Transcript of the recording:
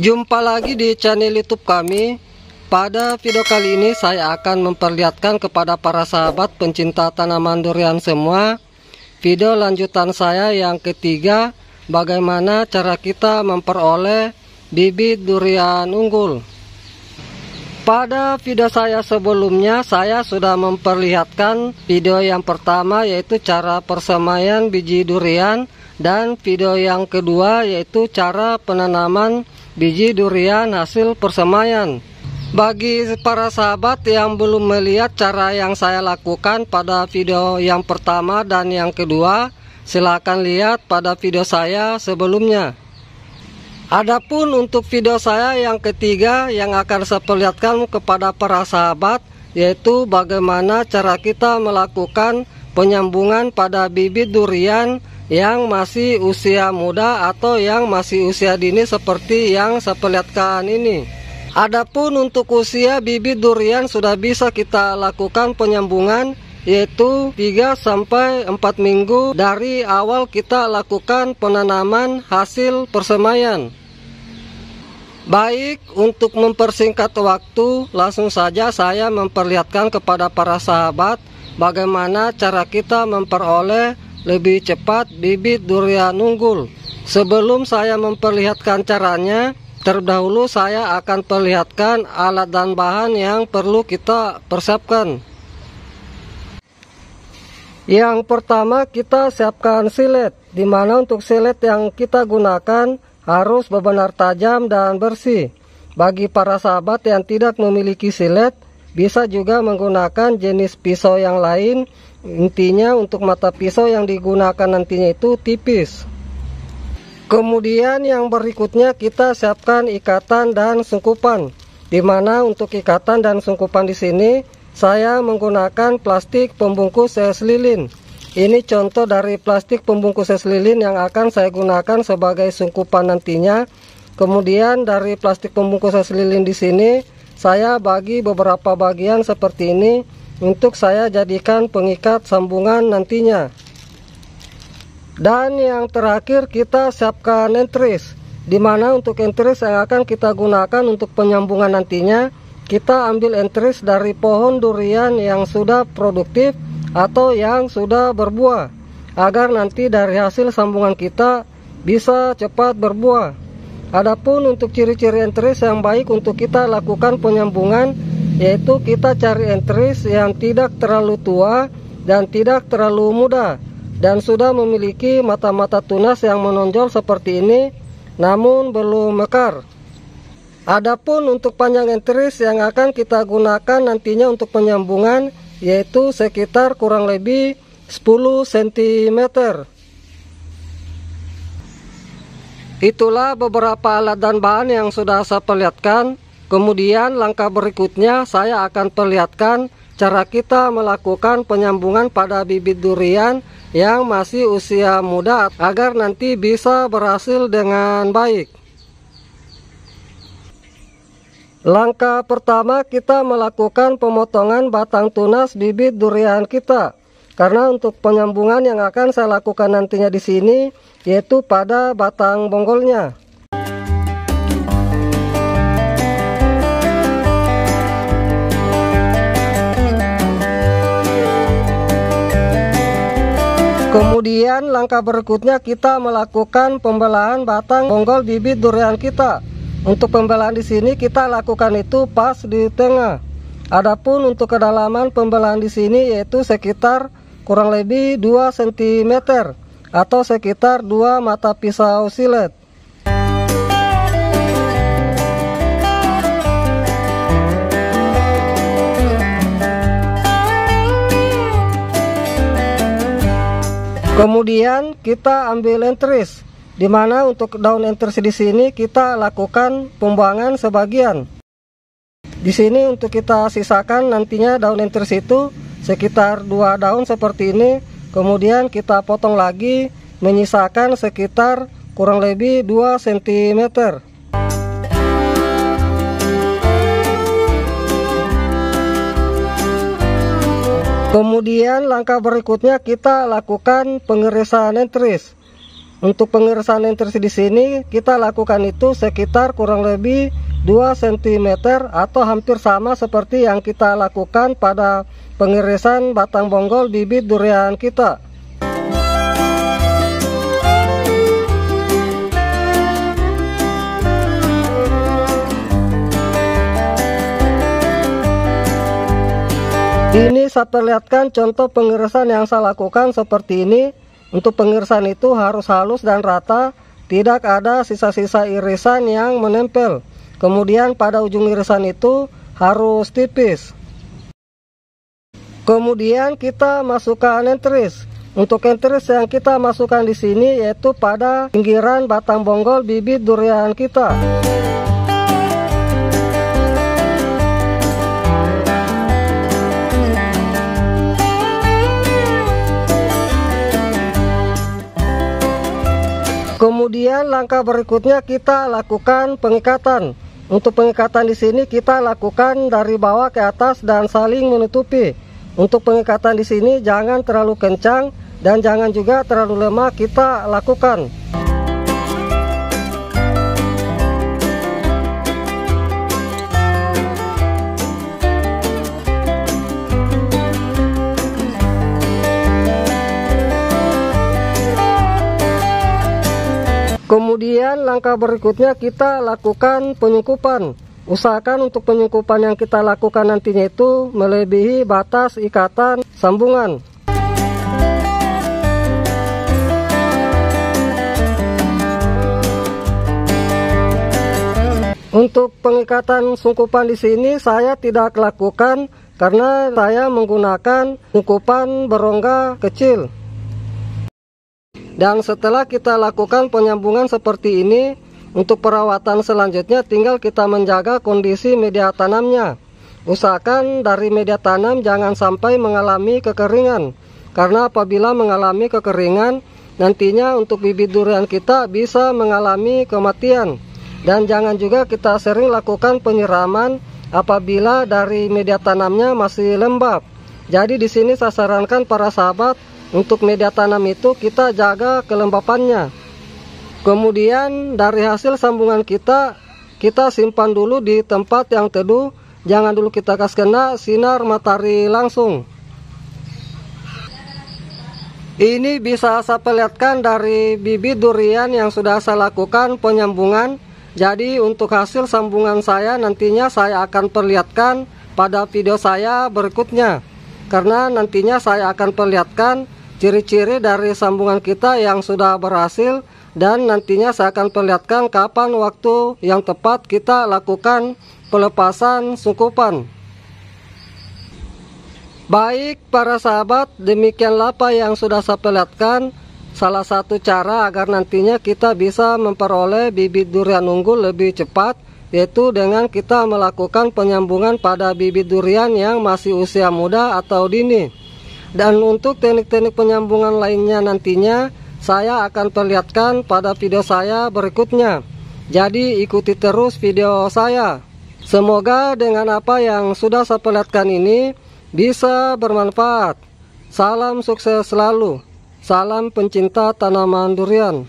Jumpa lagi di channel YouTube kami. Pada video kali ini saya akan memperlihatkan kepada para sahabat pencinta tanaman durian semua video lanjutan saya yang ketiga, bagaimana cara kita memperoleh bibit durian unggul. Pada video saya sebelumnya saya sudah memperlihatkan video yang pertama, yaitu cara persemaian biji durian, dan video yang kedua yaitu cara penanaman biji durian hasil persemaian. Bagi para sahabat yang belum melihat cara yang saya lakukan pada video yang pertama dan yang kedua, silakan lihat pada video saya sebelumnya. Adapun untuk video saya yang ketiga yang akan saya perlihatkan kepada para sahabat, yaitu bagaimana cara kita melakukan penyambungan pada bibit durian yang masih usia muda atau yang masih usia dini seperti yang saya perlihatkan ini. Adapun untuk usia bibit durian sudah bisa kita lakukan penyambungan, yaitu 3-4 minggu dari awal kita lakukan penanaman hasil persemaian. Baik, untuk mempersingkat waktu, langsung saja saya memperlihatkan kepada para sahabat bagaimana cara kita memperoleh lebih cepat bibit durian unggul. Sebelum saya memperlihatkan caranya, terdahulu saya akan perlihatkan alat dan bahan yang perlu kita persiapkan. Yang pertama, kita siapkan silet, di mana untuk silet yang kita gunakan harus benar-benar tajam dan bersih. Bagi para sahabat yang tidak memiliki silet, bisa juga menggunakan jenis pisau yang lain. Intinya untuk mata pisau yang digunakan nantinya itu tipis. Kemudian yang berikutnya kita siapkan ikatan dan sungkupan. Di mana untuk ikatan dan sungkupan di sini saya menggunakan plastik pembungkus es lilin. Ini contoh dari plastik pembungkus es lilin yang akan saya gunakan sebagai sungkupan nantinya. Kemudian dari plastik pembungkus es lilin di sini saya bagi beberapa bagian seperti ini untuk saya jadikan pengikat sambungan nantinya. Dan yang terakhir kita siapkan entris, di mana untuk entris yang akan kita gunakan untuk penyambungan nantinya, kita ambil entris dari pohon durian yang sudah produktif atau yang sudah berbuah, agar nanti dari hasil sambungan kita bisa cepat berbuah. Adapun untuk ciri-ciri entris yang baik untuk kita lakukan penyambungan, yaitu kita cari entris yang tidak terlalu tua dan tidak terlalu muda, dan sudah memiliki mata-mata tunas yang menonjol seperti ini, namun belum mekar. Adapun untuk panjang entris yang akan kita gunakan nantinya untuk penyambungan, yaitu sekitar kurang lebih 10 cm. Itulah beberapa alat dan bahan yang sudah saya perlihatkan. Kemudian langkah berikutnya saya akan perlihatkan cara kita melakukan penyambungan pada bibit durian yang masih usia muda agar nanti bisa berhasil dengan baik. Langkah pertama kita melakukan pemotongan batang tunas bibit durian kita. Karena untuk penyambungan yang akan saya lakukan nantinya di sini yaitu pada batang bonggolnya. Kemudian langkah berikutnya kita melakukan pembelahan batang bonggol bibit durian kita. Untuk pembelahan di sini kita lakukan itu pas di tengah. Adapun untuk kedalaman pembelahan di sini yaitu sekitar kurang lebih 2 cm atau sekitar 2 mata pisau silet. Kemudian kita ambil entris, di mana untuk daun entris di sini kita lakukan pembuangan sebagian. Di sini untuk kita sisakan nantinya daun entris itu sekitar 2 daun seperti ini. Kemudian kita potong lagi, menyisakan sekitar kurang lebih 2 cm. Kemudian langkah berikutnya kita lakukan pengirisan entris. Untuk pengirisan nentris di sini kita lakukan itu sekitar kurang lebih 2 cm atau hampir sama seperti yang kita lakukan pada pengirisan batang bonggol bibit durian kita. Ini saya perlihatkan contoh pengirisan yang saya lakukan seperti ini. Untuk pengirisan itu harus halus dan rata, tidak ada sisa-sisa irisan yang menempel. Kemudian pada ujung irisan itu harus tipis. Kemudian kita masukkan nentris. Untuk nentris yang kita masukkan di sini yaitu pada pinggiran batang bonggol bibit durian kita. Kemudian langkah berikutnya kita lakukan pengikatan. Untuk pengikatan di sini kita lakukan dari bawah ke atas dan saling menutupi. Untuk pengikatan di sini jangan terlalu kencang dan jangan juga terlalu lemah kita lakukan. Kemudian langkah berikutnya kita lakukan penyungkupan. Usahakan untuk penyungkupan yang kita lakukan nantinya itu melebihi batas ikatan sambungan. Untuk pengikatan sungkupan di sini saya tidak lakukan karena saya menggunakan sungkupan berongga kecil. Dan setelah kita lakukan penyambungan seperti ini, untuk perawatan selanjutnya tinggal kita menjaga kondisi media tanamnya. Usahakan dari media tanam jangan sampai mengalami kekeringan, karena apabila mengalami kekeringan, nantinya untuk bibit durian kita bisa mengalami kematian. Dan jangan juga kita sering lakukan penyiraman apabila dari media tanamnya masih lembab. Jadi di sini saya sarankan para sahabat, untuk media tanam itu kita jaga kelembapannya. Kemudian dari hasil sambungan kita simpan dulu di tempat yang teduh. Jangan dulu kita kasih kena sinar matahari langsung. Ini bisa saya perlihatkan dari bibit durian yang sudah saya lakukan penyambungan. Jadi untuk hasil sambungan saya nantinya saya akan perlihatkan pada video saya berikutnya. Karena nantinya saya akan perlihatkan ciri-ciri dari sambungan kita yang sudah berhasil, dan nantinya saya akan perlihatkan kapan waktu yang tepat kita lakukan pelepasan sungkupan. Baik para sahabat, demikianlah apa yang sudah saya perlihatkan. Salah satu cara agar nantinya kita bisa memperoleh bibit durian unggul lebih cepat, yaitu dengan kita melakukan penyambungan pada bibit durian yang masih usia muda atau dini. Dan untuk teknik-teknik penyambungan lainnya nantinya saya akan perlihatkan pada video saya berikutnya. Jadi ikuti terus video saya. Semoga dengan apa yang sudah saya perlihatkan ini bisa bermanfaat. Salam sukses selalu. Salam pencinta tanaman durian.